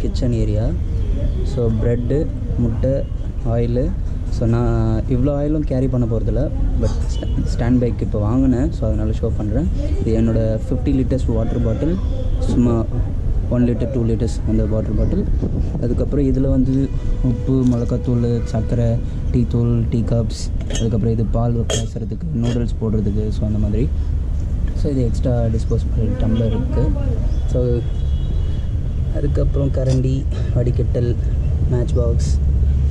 Kitchen area. So bread, முட்டை, oil. So நான் இவ்வளோ ஆயிலும் கேரி பண்ண போகிறதில்ல, பட் ஸ்டாண்ட் பைக் இப்போ வாங்கினேன். ஸோ அதனால் ஷோ பண்ணுறேன். இது என்னோடய 50 லிட்டர்ஸ் வாட்டர் பாட்டில், சும்மா 1 லிட்டர் 2 லிட்டர்ஸ் அந்த வாட்டர் பாட்டில். அதுக்கப்புறம் இதில் வந்து உப்பு, மிளகாத்தூள், சர்க்கரை, டீ தூள், டீ கப்ஸ், அதுக்கப்புறம் இது பால் காய்ச்சறதுக்கு, நூடுல்ஸ் போடுறதுக்கு, ஸோ அந்த மாதிரி. ஸோ இது எக்ஸ்ட்ரா டிஸ்போசபிள் டம்ளர் இருக்குது. ஸோ அதுக்கப்புறம் கரண்டி, வடிகட்டல், மேட்ச் பாக்ஸ்,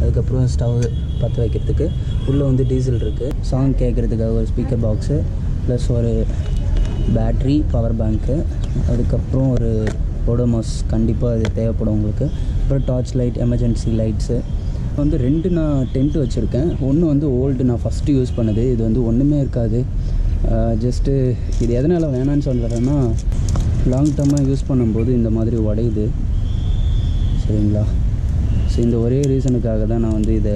அதுக்கப்புறம் ஸ்டவ் பற்ற வைக்கிறதுக்கு. உள்ளே வந்து டீசல் இருக்குது. சாங் கேட்குறதுக்காக ஒரு ஸ்பீக்கர் பாக்ஸு, ப்ளஸ் ஒரு பேட்ரி, பவர் பேங்க்கு, அதுக்கப்புறம் ஒரு ஓடோமாஸ் கண்டிப்பாக அது தேவைப்படும் உங்களுக்கு. அப்புறம் டார்ச் லைட், எமர்ஜென்சி லைட்ஸு. வந்து 2 நான் டென்ட் வச்சுருக்கேன். ஒன்று வந்து ஓல்டு, நான் ஃபஸ்ட்டு யூஸ் பண்ணது. இது வந்து ஒன்றுமே இருக்காது. ஜஸ்ட்டு இது எதனால் வேணான்னு சொல்கிறேன்னா, லாங் டர்மாக யூஸ் பண்ணும்போது இந்த மாதிரி உடையுது, சரிங்களா? ஸோ இந்த ஒரே ரீசனுக்காக தான் நான் வந்து இதை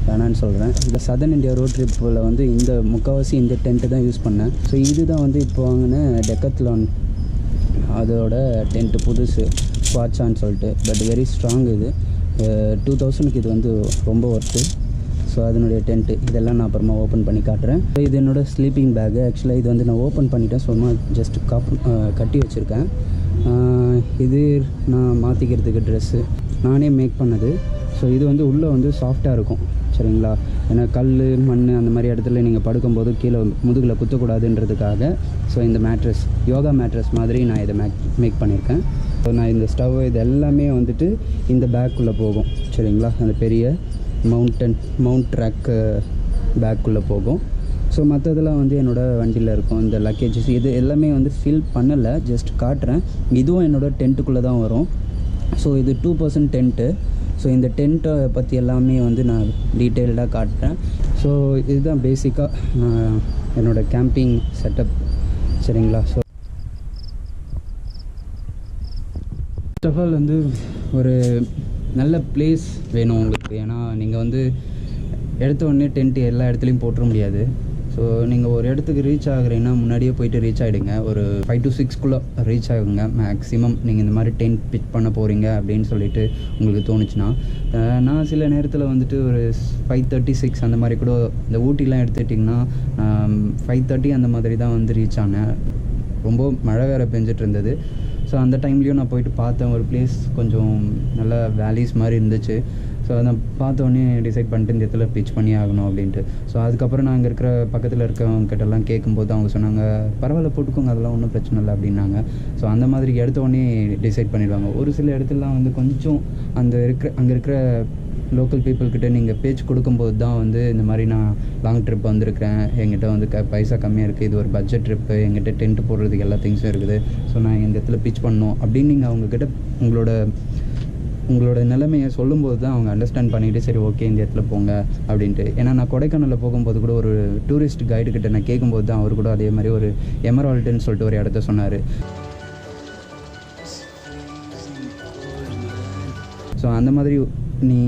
வேணான்னு சொல்கிறேன். இந்த சதர்ன் இந்தியா ரோட் ட்ரிப்பில் வந்து இந்த முக்கால்வாசி இந்த டென்ட்டு தான் யூஸ் பண்ணேன். ஸோ இது தான் வந்து இப்போ வாங்கின டெக்கத்லான், அதோட டென்ட்டு புதுசு, ஸ்வாட்சான்னு சொல்லிட்டு. But very strong. இது 2000க்கு இது வந்து ரொம்ப ஒர்த்து. ஸோ அதனுடைய டென்ட்டு இதெல்லாம் நான் அப்புறமா ஓப்பன் பண்ணி காட்டுறேன். ஸோ இது என்னோடய ஸ்லீப்பிங் பேக்கு. ஆக்சுவலாக இது வந்து நான் ஓப்பன் பண்ணிவிட்டேன். சும்மா ஜஸ்ட் கட்டி வச்சுருக்கேன். இது நான் மாற்றிக்கிறதுக்கு ட்ரெஸ்ஸு நானே மேக் பண்ணது. ஸோ இது வந்து உள்ளே வந்து சாஃப்டாக இருக்கும், சரிங்களா? ஏன்னா கல், மண் அந்த மாதிரி இடத்துல நீங்கள் படுக்கும்போது கீழே முதுகில் குத்தக்கூடாதுன்றதுக்காக ஸோ இந்த மேட்ரஸ், யோகா மேட்ரஸ் மாதிரி நான் இதை மேக் பண்ணியிருக்கேன். ஸோ நான் இந்த ஸ்டவ் இது எல்லாமே வந்துட்டு இந்த பேக்குள்ளே போகும், சரிங்களா? அந்த பெரிய மவுண்ட் ட்ராக் பேக்குள்ளே போகும். ஸோ மற்றதெல்லாம் வந்து என்னோடய வண்டியில் இருக்கும். இந்த லக்கேஜஸ் இது எல்லாமே வந்து ஃபில் பண்ணலை, ஜஸ்ட் காட்டுறேன். இதுவும் என்னோடய டென்ட்டுக்குள்ளே தான் வரும். ஸோ இது 2% டென்ட்டு. ஸோ இந்த டென்ட்டை பற்றி எல்லாமே வந்து நான் டீட்டெயில்டாக காட்டுறேன். ஸோ இதுதான் பேசிக்காக நான் என்னோடய கேம்பிங் செட்டப், சரிங்களா? ஸோ ஃபர்ஸ்ட் ஆஃப் ஆல் வந்து ஒரு நல்ல பிளேஸ் வேணும் உங்களுக்கு. ஏன்னா நீங்கள் வந்து எடுத்த உடனே டென்ட்டு எல்லா இடத்துலையும் போட்டுற முடியாது. ஸோ நீங்கள் ஒரு இடத்துக்கு ரீச் ஆகுறீங்கன்னா முன்னாடியே போய்ட்டு ரீச் ஆகிடுங்க. ஒரு 5 to 6 ரீச் ஆகுங்க மேக்ஸிமம். நீங்கள் இந்த மாதிரி டென்ட் பிக் பண்ண போகிறீங்க அப்படின்னு சொல்லிட்டு உங்களுக்கு தோணுச்சுன்னா. நான் சில நேரத்தில் வந்துட்டு ஒரு 5:36 அந்த மாதிரி கூட, இந்த ஊட்டிலாம் எடுத்துக்கிட்டிங்கன்னா 5:30 அந்த மாதிரி தான் வந்து ரீச் ஆனேன். ரொம்ப மழை வேறு பெஞ்சிட்டு இருந்தது. ஸோ அந்த டைம்லேயும் நான் போயிட்டு பார்த்தேன். ஒரு பிளேஸ் கொஞ்சம் நல்ல வேலிஸ் மாதிரி இருந்துச்சு. ஸோ அதை பார்த்தோன்னே டிசைட் பண்ணிட்டு இந்த இடத்துல பிச் பண்ணி ஆகணும் அப்படின்ட்டு. ஸோ அதுக்கப்புறம் நான் அங்கே இருக்கிற பக்கத்தில் இருக்கவங்ககிட்டலாம் கேட்கும்போது அவங்க சொன்னாங்க, பரவாயில்ல போட்டுக்கோங்க, அதெல்லாம் ஒன்றும் பிரச்சனை இல்லை அப்படின்னாங்க. ஸோ அந்த மாதிரி எடுத்தோடனே டிசைட் பண்ணிடுவாங்க. ஒரு சில இடத்துலலாம் வந்து கொஞ்சம் அங்கே இருக்கிற லோக்கல் பீப்புள்கிட்ட நீங்கள் பேச்சு கொடுக்கும்போது தான் வந்து இந்த மாதிரி நான் லாங் ட்ரிப் வந்திருக்கிறேன், எங்கிட்ட வந்து பைசா கம்மியாக இருக்குது, இது ஒரு பட்ஜெட் ட்ரிப்பு, எங்கிட்ட டென்ட் போடுறதுக்கு எல்லா திங்ஸும் இருக்குது, ஸோ நான் இந்த இடத்துல பிச் பண்ணணும் அப்படின்னு நீங்கள் அவங்கக்கிட்ட உங்களோட நிலைமையை சொல்லும்போது தான் அவங்க அண்டர்ஸ்டாண்ட் பண்ணிவிட்டு சரி ஓகே இந்த இடத்துல போங்க அப்படின்ட்டு. ஏன்னா நான் கொடைக்கானலில் போகும்போது கூட ஒரு டூரிஸ்ட் கைடுக்கிட்ட நான் கேட்கும்போது தான் அவர் கூட அதே மாதிரி ஒரு எமரால்டுன்னு சொல்லிட்டு ஒரு இடத்த சொன்னார். ஸோ அந்த மாதிரி நீ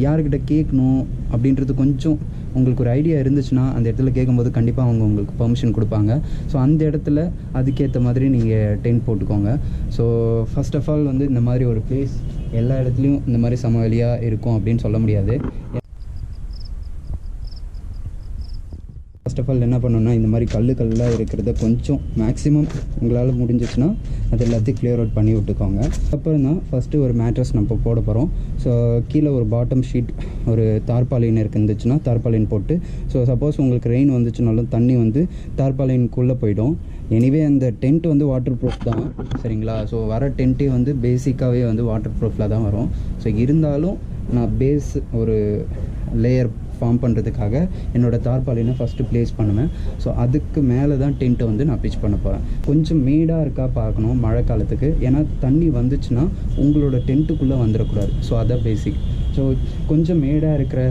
யார்கிட்ட கேட்கணும் அப்படின்றது கொஞ்சம் உங்களுக்கு ஒரு ஐடியா இருந்துச்சுன்னா அந்த இடத்துல கேட்கும்போது கண்டிப்பாக அவங்க உங்களுக்கு பெர்மிஷன் கொடுப்பாங்க. ஸோ அந்த இடத்துல அதுக்கேற்ற மாதிரி நீங்கள் டென்ட் போட்டுக்கோங்க. ஸோ ஃபர்ஸ்ட் ஆஃப் ஆல் வந்து இந்த மாதிரி ஒரு பிளேஸ் எல்லா இடத்துலையும் இந்த மாதிரி சமவெளியாக இருக்கும் அப்படின்னு சொல்ல முடியாது. ஃபர்ஸ்ட் ஆஃப் ஆல் என்ன பண்ணணும்னா இந்த மாதிரி கல்லாக இருக்கிறத கொஞ்சம் மேக்ஸிமம் உங்களால் முடிஞ்சிச்சுன்னா அது எல்லாத்தையும் கிளியர் அவுட் பண்ணி விட்டுக்கோங்க. அப்புறம் தான் ஃபஸ்ட்டு ஒரு மேட்ரஸ் நம்ம போட போகிறோம். ஸோ கீழே ஒரு பாட்டம் ஷீட், ஒரு தார்பாலின் இருந்துச்சுன்னா தார்பாலின் போட்டு, ஸோ சப்போஸ் உங்களுக்கு ரெயின் வந்துச்சுனாலும் தண்ணி வந்து தார்பாலின்குள்ளே போயிடும். எனிவே அந்த டென்ட் வந்து வாட்டர் ப்ரூஃப் தான், சரிங்களா? ஸோ வர டென்ட்டே வந்து பேசிக்காகவே வந்து வாட்டர் ப்ரூஃபில் தான் வரும். ஸோ இருந்தாலும் நான் பேஸ் ஒரு லேயர் ஃபார்ம் பண்ணுறதுக்காக என்னோடய தார்பாலினை ஃபஸ்ட்டு ப்ளேஸ் பண்ணுவேன். ஸோ அதுக்கு மேலே தான் டென்ட்டை வந்து நான் பிச் பண்ண போகிறேன். கொஞ்சம் மேடாக இருக்கா பார்க்கணும் மழை காலத்துக்கு, ஏன்னா தண்ணி வந்துச்சுன்னா உங்களோட டென்ட்டுக்குள்ளே வந்துடக்கூடாது. ஸோ அதான் பேசிக். ஸோ கொஞ்சம் மேடாக இருக்கிற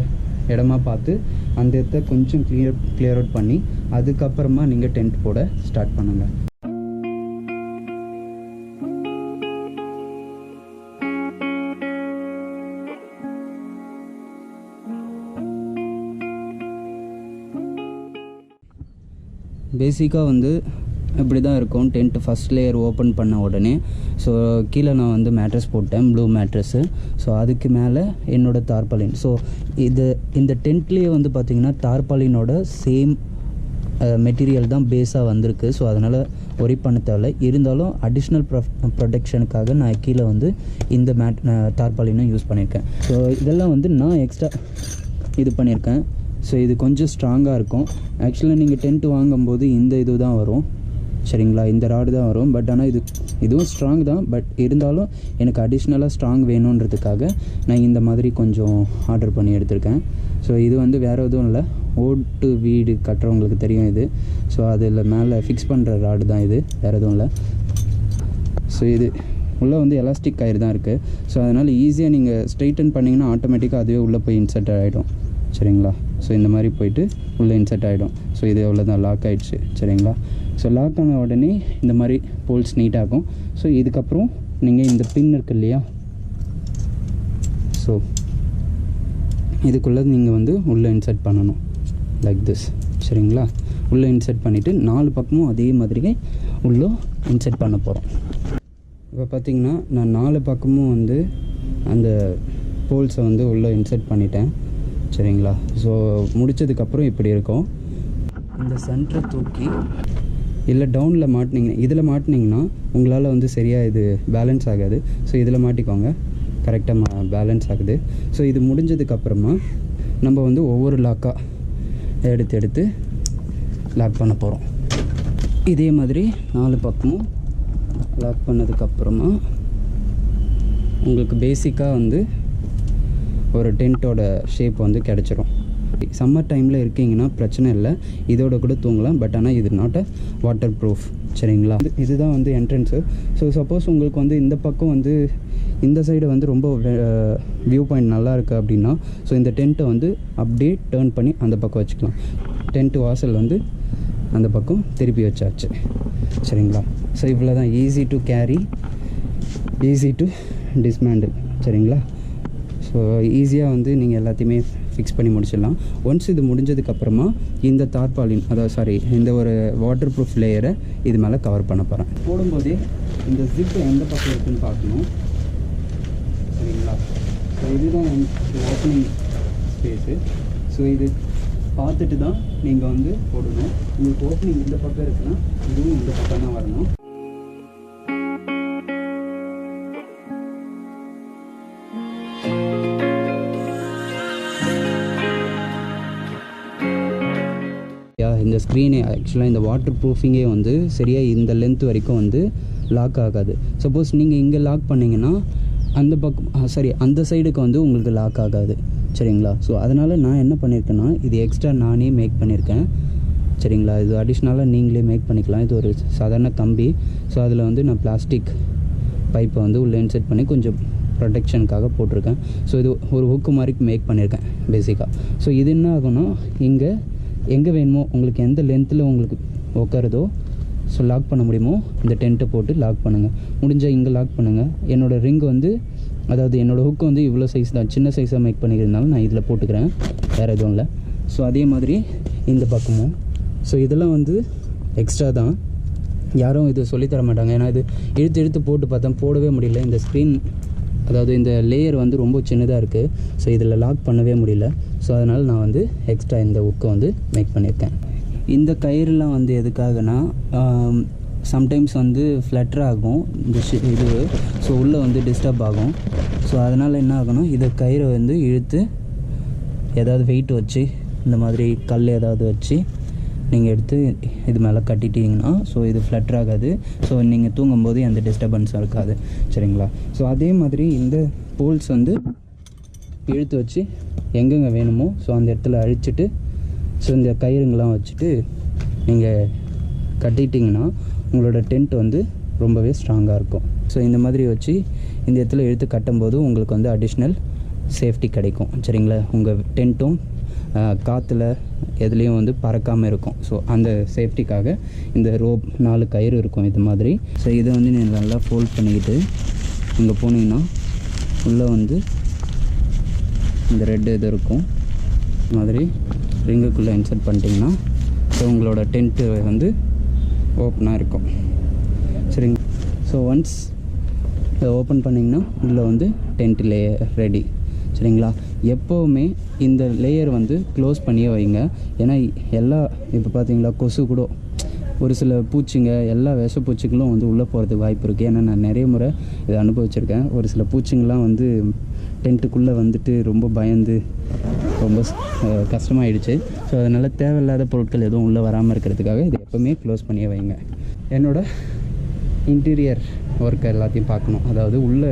இடமா பார்த்து அந்த இடத்த கொஞ்சம் கிளியர் அவுட் பண்ணி அதுக்கப்புறமா நீங்கள் டென்ட் போட ஸ்டார்ட் பண்ணுங்கள். பேசிக்காக வந்து இப்படி தான் இருக்கும் டென்ட் ஃபஸ்ட் லேயர் ஓப்பன் பண்ண உடனே. ஸோ கீழே நான் வந்து மேட்ரஸ் போட்டேன், ப்ளூ மேட்ரஸ்ஸு. ஸோ அதுக்கு மேலே என்னோடய தார்பாலின். ஸோ இந்த டென்ட்லேயே வந்து பார்த்திங்கன்னா தார்பாலினோட சேம் மெட்டீரியல் தான் பேஸாக வந்திருக்கு. ஸோ அதனால் ஒரி பண்ண தேவையில்லை. இருந்தாலும் அடிஷ்னல் ப்ரொடெக்ஷனுக்காக நான் கீழே வந்து இந்த தார்பாலினும் யூஸ் பண்ணியிருக்கேன். ஸோ இதெல்லாம் வந்து நான் எக்ஸ்ட்ரா இது பண்ணியிருக்கேன். ஸோ இது கொஞ்சம் ஸ்ட்ராங்காக இருக்கும். ஆக்சுவலாக நீங்கள் டென்ட் வாங்கும்போது இந்த இது தான் வரும், சரிங்களா, இந்த ராடு தான் வரும். பட் ஆனால் இதுவும் ஸ்ட்ராங் தான். பட் இருந்தாலும் எனக்கு அடிஷ்னலாக ஸ்ட்ராங் வேணுன்றதுக்காக நான் இந்த மாதிரி கொஞ்சம் ஆர்டர் பண்ணி எடுத்திருக்கேன். ஸோ இது வந்து வேறு எதுவும் இல்லை, ஓட்டு வீடு கட்டுறவங்களுக்கு தெரியும் இது. ஸோ அதில் மேலே ஃபிக்ஸ் பண்ணுற ராடு தான் இது, வேறு எதுவும் இல்லை. ஸோ இது உள்ளே வந்து எலாஸ்டிக் கயிறு தான் இருக்குது. ஸோ அதனால் ஈஸியாக நீங்கள் ஸ்ட்ரைட்டன் பண்ணிங்கன்னா ஆட்டோமேட்டிக்காக அதுவே உள்ளே போய் இன்சர்ட் ஆகிடும், சரிங்களா. ஸோ இந்த மாதிரி போயிட்டு உள்ளே இன்சர்ட் ஆகிடும். ஸோ இது எவ்வளோ தான் லாக் ஆகிடுச்சு, சரிங்களா. ஸோ லாக் ஆன உடனே இந்த மாதிரி போல்ஸ் நீட்டாகும். ஸோ இதுக்கப்புறம் நீங்கள் இந்த பின் இருக்கு இல்லையா, ஸோ இதுக்குள்ளே நீங்கள் வந்து உள்ளே இன்சர்ட் பண்ணணும் லைக் திஸ், சரிங்களா. உள்ளே இன்சர்ட் பண்ணிவிட்டு 4 பக்கமும் அதே மாதிரி உள்ளே இன்சர்ட் பண்ண போகிறோம். இப்போ பார்த்திங்கன்னா நான் 4 பக்கமும் வந்து அந்த போல்ஸை வந்து உள்ளே இன்சர்ட் பண்ணிட்டேன், சரிங்களா. ஸோ முடித்ததுக்கப்புறம் இப்படி இருக்கும். இந்த சென்டரை தூக்கி இல்லை டவுனில் மாட்டினீங்க, இதில் மாட்டினீங்கன்னா உங்களால் வந்து சரியாக இது பேலன்ஸ் ஆகாது. ஸோ இதில் மாட்டிக்கோங்க, கரெக்டாக பேலன்ஸ் ஆகுது. ஸோ இது முடிஞ்சதுக்கப்புறமா நம்ம வந்து ஒவ்வொரு லாக்காக எடுத்து லாக் பண்ண போகிறோம். இதே மாதிரி 4 பக்கமும் லாக் பண்ணதுக்கப்புறமா உங்களுக்கு பேசிக்காக வந்து ஒரு டென்ட்டோட ஷேப் வந்து கிடச்சிரும். சம்மர் டைமில் இருக்கீங்கன்னா பிரச்சனை இல்லை, இதோட கூட தூங்கலாம். பட் ஆனால் இது நாட் அ வாட்டர் ப்ரூஃப், சரிங்களா. இதுதான் வந்து என்ட்ரன்ஸு. ஸோ சப்போஸ் உங்களுக்கு வந்து இந்த பக்கம் வந்து இந்த சைடு வந்து ரொம்ப வியூ பாயிண்ட் நல்லா இருக்குது அப்படின்னா, ஸோ இந்த டென்ட்டை வந்து அப்படியே டேர்ன் பண்ணி அந்த பக்கம் வச்சுக்கலாம். டென்ட்டு வாசல் வந்து அந்த பக்கம் திருப்பி வச்சாச்சு, சரிங்களா. ஸோ இவ்வளோ தான், easy to carry, easy to dismantle, சரிங்களா. ஸோ ஈஸியாக வந்து நீங்கள் எல்லாத்தையுமே ஃபிக்ஸ் பண்ணி முடிச்சிடலாம். ஒன்ஸ் இது முடிஞ்சதுக்கப்புறமா இந்த தார்பாலின், அதாவது இந்த ஒரு வாட்டர் ப்ரூஃப் லேயரை இது மேலே கவர் பண்ண போகிறேன். போடும்போதே இந்த ஜிப்பு எந்த பக்கம் இருக்குதுன்னு பார்க்கணும், சரிங்களா. ஸோ இதுதான் ஓப்பனிங் ஸ்பேஸு. ஸோ இது பார்த்துட்டு தான் நீங்கள் வந்து போடணும். உங்களுக்கு ஓப்பனிங் இந்த பக்கம் இருக்குன்னா இதுவும் இந்த பக்கம் தான் வரணும். இந்த ஸ்க்ரீனே ஆக்சுவலாக இந்த வாட்டர் ப்ரூஃபிங்கே வந்து சரியாக இந்த லென்த் வரைக்கும் வந்து லாக் ஆகாது. சப்போஸ் நீங்கள் இங்கே லாக் பண்ணிங்கன்னா அந்த பக்கம் அந்த சைடுக்கு வந்து உங்களுக்கு லாக் ஆகாது, சரிங்களா. ஸோ அதனால் நான் என்ன பண்ணியிருக்கேன்னா இது எக்ஸ்ட்ரா நானே மேக் பண்ணியிருக்கேன், சரிங்களா. இது அடிஷ்னலாக நீங்களே மேக் பண்ணிக்கலாம். இது ஒரு சாதாரண கம்பி. ஸோ அதில் வந்து நான் பிளாஸ்டிக் பைப்பை வந்து உள்ளே இன்செர்ட் பண்ணி கொஞ்சம் ப்ரொடெக்ஷனுக்காக போட்டிருக்கேன். ஸோ இது ஒரு ஹுக்கு மாதிரி மேக் பண்ணியிருக்கேன் பேசிக்காக. ஸோ இது என்ன ஆகும்னா இங்கே எங்கே வேணுமோ உங்களுக்கு எந்த லென்த்தில் உங்களுக்கு உட்காருதோ ஸோ லாக் பண்ண முடியுமோ இந்த டென்ட்டை போட்டு லாக் பண்ணுங்கள். முடிஞ்சால் இங்கே லாக் பண்ணுங்கள். என்னோடய ரிங் வந்து அதாவது என்னோடய ஹுக்கு வந்து இவ்வளோ சைஸ் தான், சின்ன சைஸாக மேக் பண்ணிக்கிறதுனால நான் இதில் போட்டுக்கிறேன், வேறு எதுவும் இல்லை. ஸோ அதே மாதிரி இந்த பக்கமும். ஸோ இதெல்லாம் வந்து எக்ஸ்ட்ரா தான், யாரும் இது சொல்லித்தர மாட்டாங்க. ஏன்னா இது இழுத்து போட்டு பார்த்தா போடவே முடியல. இந்த ஸ்க்ரீன் அதாவது இந்த லேயர் வந்து ரொம்ப சின்னதாக இருக்குது. ஸோ இதில் லாக் பண்ணவே முடியல. ஸோ அதனால் நான் வந்து எக்ஸ்ட்ரா இந்த ஹுக்கை வந்து மேக் பண்ணியிருக்கேன். இந்த கயிறுலாம் வந்து எதுக்காகனா சம்டைம்ஸ் வந்து ஃப்ளட்டர் ஆகும் இந்த இது. ஸோ உள்ளே வந்து டிஸ்டர்ப் ஆகும். ஸோ அதனால் என்ன ஆகும்னா இதை கயிறை வந்து இழுத்து ஏதாவது வெயிட் வச்சு இந்த மாதிரி கல் ஏதாவது வச்சு நீங்கள் எடுத்து இது மேலே கட்டிட்டீங்கன்னா ஸோ இது ஃப்ளட்டர் ஆகாது. ஸோ நீங்கள் தூங்கும்போது எந்த டிஸ்டர்பன்ஸும் இருக்காது, சரிங்களா. ஸோ அதே மாதிரி இந்த போல்ஸ் வந்து இழுத்து வச்சு எங்கெங்கே வேணுமோ ஸோ அந்த இடத்துல அழிச்சிட்டு ஸோ இந்த கயிறுங்கெலாம் வச்சுட்டு நீங்கள் கட்டிட்டிங்கன்னா உங்களோட டென்ட் வந்து ரொம்பவே ஸ்ட்ராங்காக இருக்கும். ஸோ இந்த மாதிரி வச்சு இந்த இடத்துல இழுத்து கட்டும்போது உங்களுக்கு வந்து அடிஷ்னல் சேஃப்டி கிடைக்கும், சரிங்களா. உங்கள் டென்ட்டும் காற்றுல எதுலேயும் வந்து பறக்காமல் இருக்கும். ஸோ அந்த சேஃப்டிக்காக இந்த ரோப் 4 கயிறு இருக்கும் இது மாதிரி. ஸோ இதை வந்து நீங்கள் நல்லா ஃபோல்ட் பண்ணிக்கிட்டு இங்கே போனீங்கன்னா உள்ளே வந்து இந்த ரெட்டு இது இருக்கும் மாதிரி ரிங்குக்குள்ளே இன்சர்ட் பண்ணிட்டீங்கன்னா ஸோ உங்களோட டென்ட்டு வந்து ஓப்பனாக இருக்கும். சரிங்க. ஸோ ஒன்ஸ் இதை ஓப்பன் பண்ணிங்கன்னா உள்ளே வந்து டென்ட் லேயர் ரெடி. சரிங்களா. எப்போவுமே இந்த லேயர் வந்து க்ளோஸ் பண்ணியே வைங்க. ஏன்னா எல்லா இப்போ பார்த்தீங்களா கொசு கூட ஒரு சில பூச்சிங்க எல்லா விஷப்பூச்சிகளும் வந்து உள்ளே போகிறதுக்கு வாய்ப்பு இருக்குது. ஏன்னா நான் நிறைய முறை இதை அனுபவிச்சிருக்கேன். ஒரு சில பூச்சிங்கள்லாம் வந்து டென்ட்டுக்குள்ளே வந்துட்டு ரொம்ப பயந்து ரொம்ப கஷ்டமாயிடுச்சு. ஸோ அதனால் தேவையில்லாத பொருட்கள் எதுவும் உள்ளே வராமல் இருக்கிறதுக்காக இது எப்போவுமே க்ளோஸ் பண்ணியே வைங்க. என்னோடய இன்டீரியர் ஒர்க் எல்லாத்தையும் பார்க்கணும். அதாவது உள்ளே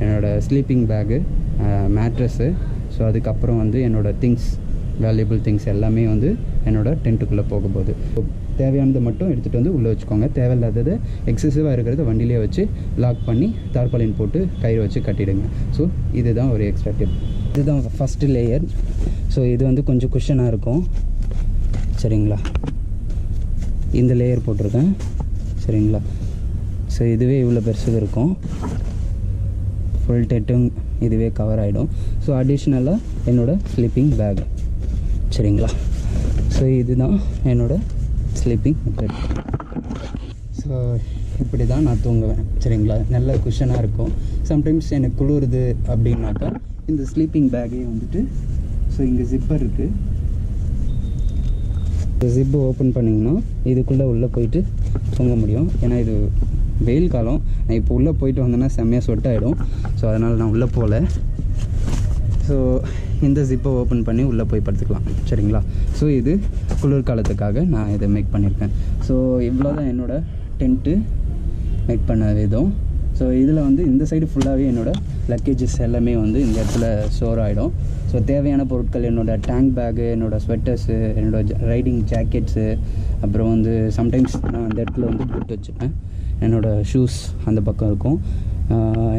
என்னோடய ஸ்லீப்பிங் பேகு, மேட்ரஸ்ஸு, ஸோ அதுக்கப்புறம் வந்து என்னோடய திங்ஸ், வேல்யூபிள் திங்ஸ் எல்லாமே வந்து என்னோடய டென்ட்டுக்குள்ளே போகும்போது தேவையானதை மட்டும் எடுத்துகிட்டு வந்து உள்ளே வச்சுக்கோங்க. தேவையில்லாதது எக்ஸசிவாக இருக்கிறத வண்டியிலே வச்சு லாக் பண்ணி தார்பாலின் போட்டு கயிறு வச்சு கட்டிடுங்க. ஸோ இதுதான் ஒரு எக்ஸ்ட்ரா டிப். இதுதான் ஃபஸ்ட்டு லேயர். ஸோ இது வந்து கொஞ்சம் குஷனாக இருக்கும். சரிங்களா. இந்த லேயர் போட்டிருக்கேன். சரிங்களா. ஸோ இதுவே இவ்வளோ பெருசு இருக்கும். ஃபுல் டெட்டும் இதுவே கவர் ஆகிடும். ஸோ அடிஷ்னலாக என்னோடய ஸ்லீப்பிங் பேக். சரிங்களா. ஸோ இதுதான் என்னோடய ஸ்லீப்பிங் பெட். ஸோ இப்படி தான் நான் தூங்குவேன். சரிங்களா. நல்ல குஷனாக இருக்கும். சம்டைம்ஸ் எனக்கு குளிருது அப்படின்னாக்கா இந்த ஸ்லீப்பிங் பேக்கே வந்துட்டு, ஸோ இங்கே ஜிப்பர் இருக்குது. இந்த ஜிப்பு ஓப்பன் பண்ணிங்கன்னா இதுக்குள்ளே உள்ளே போயிட்டு தூங்க முடியும். ஏன்னா இது வெயில் காலம். நான் இப்போ உள்ளே போயிட்டு வந்தேன்னா செம்மையாக சொட்டாயிடும். ஸோ அதனால் நான் உள்ளே போகல. ஸோ இந்த ஜிப்பை ஓப்பன் பண்ணி உள்ளே போய் படுத்துக்கலாம். சரிங்களா. ஸோ இது குளிர்காலத்துக்காக நான் இதை மேக் பண்ணியிருக்கேன். ஸோ இவ்வளோ தான் என்னோடய டென்ட்டு மேக் பண்ண விதம். ஸோ இதில் வந்து இந்த சைடு ஃபுல்லாகவே என்னோடய லக்கேஜஸ் எல்லாமே வந்து இந்த இடத்துல ஸ்டோர் ஆகிடும். ஸோ தேவையான பொருட்கள் என்னோடய டேங்க் பேகு, என்னோடய ஸ்வெட்டர்ஸு, என்னோடய ரைடிங் ஜாக்கெட்ஸு, அப்புறம் வந்து சம்டைம்ஸ் நான் அந்த இடத்துல வந்து போட்டு வச்சுப்பேன். என்னோடய ஷூஸ் அந்த பக்கம் இருக்கும்.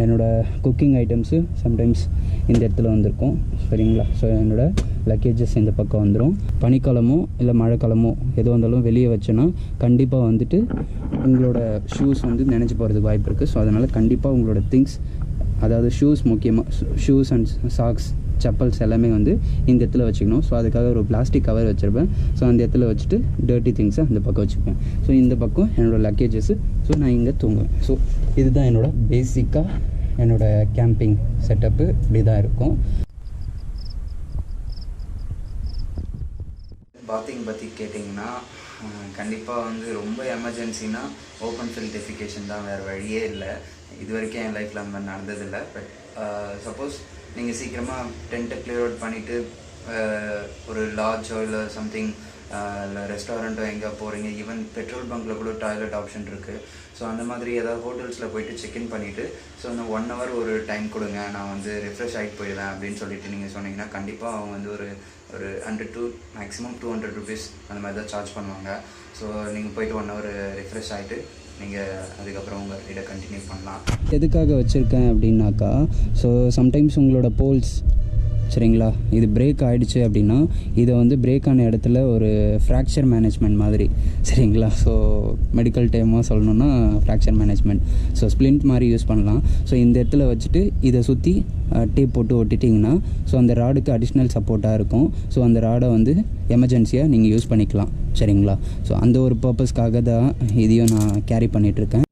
என்னோடய குக்கிங் ஐட்டம்ஸு சம்டைம்ஸ் இந்த இடத்துல வந்திருக்கும். சரிங்களா. ஸோ என்னோடய லக்கேஜஸ் இந்த பக்கம் வந்துடும். பனிக்காலமோ இல்லை மழைக்காலமோ எதுவும் வந்தாலும் வெளியே வச்சோன்னா கண்டிப்பாக வந்துட்டு உங்களோட ஷூஸ் வந்து நினச்சி போகிறதுக்கு வாய்ப்பு இருக்குது. ஸோ அதனால் கண்டிப்பாக உங்களோட திங்ஸ், அதாவது ஷூஸ் முக்கியமாக, ஷூஸ் அண்ட் சாக்ஸ், செப்பல்ஸ் எல்லாமே வந்து இந்த இடத்துல வச்சுக்கணும். ஸோ அதுக்காக ஒரு பிளாஸ்டிக் கவர் வச்சுருப்பேன். ஸோ அந்த இடத்துல வச்சுட்டு டர்ட்டி திங்ஸை அந்த பக்கம் வச்சுப்பேன். ஸோ இந்த பக்கம் என்னோடய லக்கேஜஸ்ஸு. ஸோ நான் இங்கே தூங்குவேன். ஸோ இதுதான் என்னோடய பேசிக்காக என்னோடய கேம்பிங் செட்டப்பு. இப்படி தான் இருக்கும். பாத்திங் பற்றி கேட்டிங்கன்னா கண்டிப்பாக வந்து ரொம்ப எமர்ஜென்சினா ஓப்பன் ஃபில் டெஃபிகேஷன் தான், வேறு வழியே இல்லை. இது வரைக்கும் என் லைஃப்பில் அந்த மாதிரி நடந்ததில்லை. பட் சப்போஸ் நீங்கள் சீக்கிரமாக டென்ட்டை கிளியர் அவுட் பண்ணிவிட்டு ஒரு லாட்ஜோ இல்லை சம்திங் இல்லை ரெஸ்டாரண்ட்டோ எங்கே போகிறீங்க, ஈவன் பெட்ரோல் பங்க்கில் கூட டாய்லெட் ஆப்ஷன் இருக்குது. ஸோ அந்த மாதிரி ஏதாவது ஹோட்டல்ஸில் போய்ட்டு செக்இன் பண்ணிவிட்டு ஸோ இன்னும் 1 hour ஒரு டைம் கொடுங்க, நான் வந்து ரெஃப்ரெஷ் ஆகிட்டு போயிடுவேன் அப்படின்னு சொல்லிட்டு நீங்கள் சொன்னீங்கன்னா கண்டிப்பாக அவங்க வந்து ஒரு 100 to மேக்ஸிமம் 200 rupees அந்த மாதிரி தான் சார்ஜ் பண்ணுவாங்க. ஸோ நீங்கள் போய்ட்டு 1 hour ரெஃப்ரெஷ் ஆகிட்டு நீங்கள் அதுக்கப்புறம் உங்கள் ரைடை கண்டினியூ பண்ணலாம். எதுக்காக வச்சுருக்கேன் அப்படின்னாக்கா, ஸோ சம்டைம்ஸ் உங்களோட போல்ஸ், சரிங்களா, இது பிரேக் ஆகிடுச்சு அப்படின்னா இதை வந்து பிரேக் ஆன இடத்துல ஒரு ஃப்ராக்சர் மேனேஜ்மெண்ட் மாதிரி, சரிங்களா. ஸோ மெடிக்கல் டேமாக சொல்லணுன்னா ஃப்ராக்சர் மேனேஜ்மெண்ட். ஸோ ஸ்ப்ளிண்ட் மாதிரி யூஸ் பண்ணலாம். ஸோ இந்த இடத்துல வச்சுட்டு இதை சுற்றி டேப் போட்டு ஒட்டிட்டிங்கன்னா ஸோ அந்த ராடுக்கு அடிஷ்னல் சப்போர்ட்டாக இருக்கும். ஸோ அந்த ராடை வந்து எமர்ஜென்சியாக நீங்கள் யூஸ் பண்ணிக்கலாம். சரிங்களா. ஸோ அந்த ஒரு பர்பஸ்க்காக தான் இதையும் நான் கேரி பண்ணிகிட்ருக்கேன்.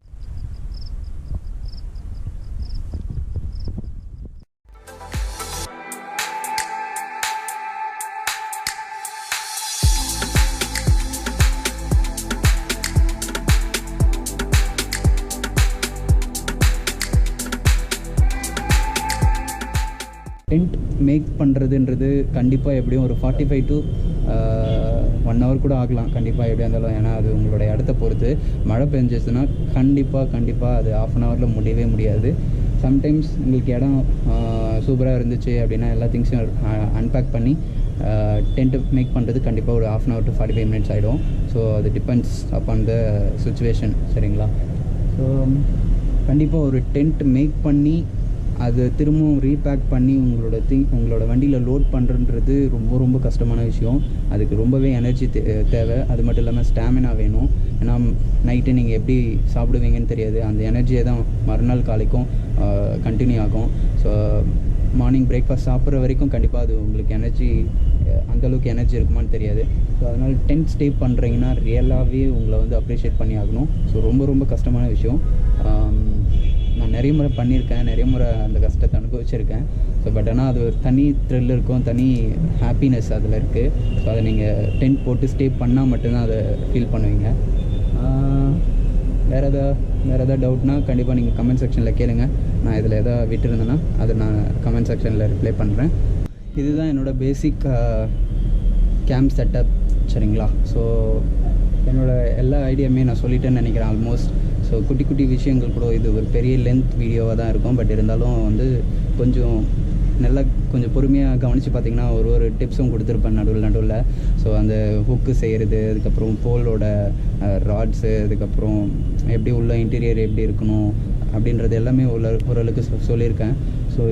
டென்ட் மேக் பண்ணுறதுன்றது கண்டிப்பாக எப்படியும் ஒரு 45 to 1 hour கூட ஆகலாம் கண்டிப்பாக, எப்படியா இருந்தாலும். ஏன்னா அது உங்களுடைய இடத்த பொறுத்து. மழை பெஞ்சிச்சுன்னா கண்டிப்பாக அது 1/2 hour முடியவே முடியாது. சம்டைம்ஸ் உங்களுக்கு இடம் சூப்பராக இருந்துச்சு அப்படின்னா எல்லா திங்ஸையும் அன்பேக் பண்ணி டென்ட்டு மேக் பண்ணுறது கண்டிப்பாக ஒரு 1/2 hour to 45 minutes ஆகிடும். ஸோ அது டிபெண்ட்ஸ் அப்பான் த சுச்சுவேஷன். சரிங்களா. ஸோ கண்டிப்பாக ஒரு டென்ட் மேக் பண்ணி அதை திரும்பவும் ரீபேக் பண்ணி உங்களோட வண்டியில் லோட் பண்ணுறன்றது ரொம்ப கஷ்டமான விஷயம். அதுக்கு ரொம்பவே எனர்ஜி தேவை. அது மட்டும் இல்லாமல் ஸ்டாமினா வேணும். ஏன்னா நைட்டு நீங்கள் எப்படி சாப்பிடுவீங்கன்னு தெரியாது. அந்த எனர்ஜியை தான் மறுநாள் காலைக்கும் கண்டினியூ ஆகும். ஸோ மார்னிங் பிரேக்ஃபாஸ்ட் சாப்பிட்ற வரைக்கும் கண்டிப்பாக அது உங்களுக்கு அந்தளவுக்கு எனர்ஜி இருக்குமான்னு தெரியாது. ஸோ அதனால் டென்ட் ஸ்டே பண்ணுறீங்கன்னா ரியலாகவே உங்களை வந்து அப்ரிஷியேட் பண்ணி ஆகணும். ஸோ ரொம்ப ரொம்ப கஷ்டமான விஷயம். நான் நிறைய முறை பண்ணியிருக்கேன், நிறைய முறை அந்த கஷ்டத்தை அனுபவிச்சிருக்கேன். ஸோ பட் ஆனால் அது ஒரு தனி த்ரில் இருக்கும், தனி ஹாப்பினஸ் அதில் இருக்குது. ஸோ அதை நீங்கள் டென்ட் போட்டு ஸ்டே பண்ணால் மட்டும்தான் அதை ஃபீல் பண்ணுவீங்க. வேறு எதாவது டவுட்னா கண்டிப்பாக நீங்கள் கமெண்ட் செக்ஷனில் கேளுங்க. நான் இதில் எதாவது விட்டுருந்தேன்னா அதை நான் கமெண்ட் செக்ஷனில் ரிப்ளை பண்ணுறேன். இதுதான் என்னோடய பேசிக் கேம்ப் செட்டப், சரிங்களா? ஸோ என்னோடய எல்லா ஐடியாவுமே நான் சொல்லிட்டேன்னு நினைக்கிறேன் ஆல்மோஸ்ட். ஸோ குட்டி குட்டி விஷயங்கள் கூட இது ஒரு பெரிய லென்த் வீடியோவாக தான் இருக்கும். பட் இருந்தாலும் வந்து கொஞ்சம் பொறுமையாக கவனித்து பார்த்திங்கன்னா ஒரு டிப்ஸும் கொடுத்துருப்பேன் நடுவில். ஸோ அந்த ஹுக்கு செய்கிறது, அதுக்கப்புறம் போலோட ராட்ஸு, அதுக்கப்புறம் எப்படி உள்ள இன்டீரியர் எப்படி இருக்கணும் அப்படின்றது எல்லாமே ஓரளவுக்கு சொல்லியிருக்கேன். ஸோ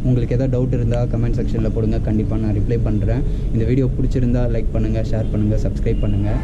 உங்களுக்கு எதாவது டவுட் இருந்தால் கமெண்ட் செக்ஷனில் போடுங்க, கண்டிப்பாக நான் ரிப்ளை பண்ணுறேன். இந்த வீடியோ பிடிச்சிருந்தால் லைக் பண்ணுங்கள், ஷேர் பண்ணுங்கள், சப்ஸ்கிரைப் பண்ணுங்கள்.